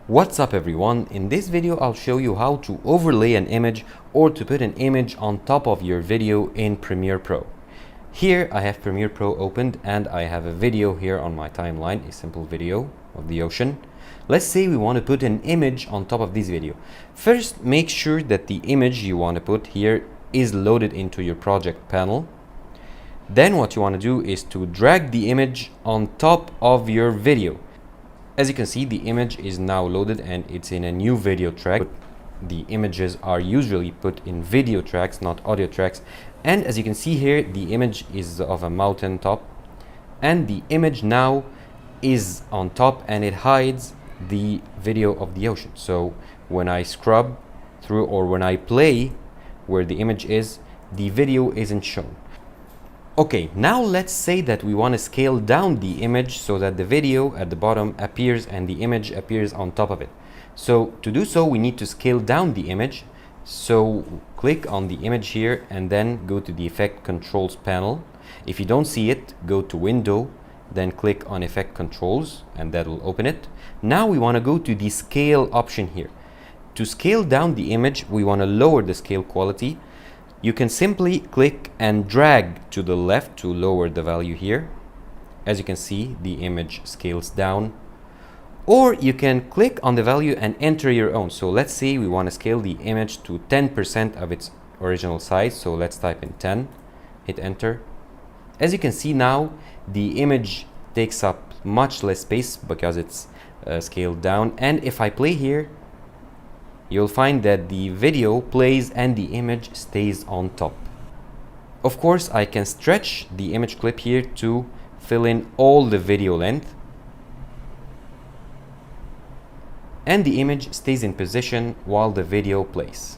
What's up everyone? In this video I'll show you how to overlay an image or to put an image on top of your video in Premiere Pro. Here I have Premiere Pro opened and I have a video here on my timeline, a simple video of the ocean. Let's say we want to put an image on top of this video. First, make sure that the image you want to put here is loaded into your project panel. Then what you want to do is to drag the image on top of your video. As you can see, the image is now loaded and it's in a new video track. The images are usually put in video tracks, not audio tracks. And as you can see here, the image is of a mountain top and the image now is on top and it hides the video of the ocean. So when I scrub through or when I play where the image is, the video isn't shown. Okay, now let's say that we want to scale down the image so that the video at the bottom appears and the image appears on top of it. So to do so, we need to scale down the image. So click on the image here and then go to the Effect Controls panel. If you don't see it, go to Window, then click on Effect Controls and that will open it. Now we want to go to the Scale option here. To scale down the image, we want to lower the scale quality. You can simply click and drag to the left to lower the value here. As you can see, the image scales down. Or you can click on the value and enter your own. So let's say we want to scale the image to 10% of its original size. So let's type in 10, hit enter. As you can see now, the image takes up much less space because it's scaled down. And if I play here, you'll find that the video plays and the image stays on top. Of course, I can stretch the image clip here to fill in all the video length. And the image stays in position while the video plays.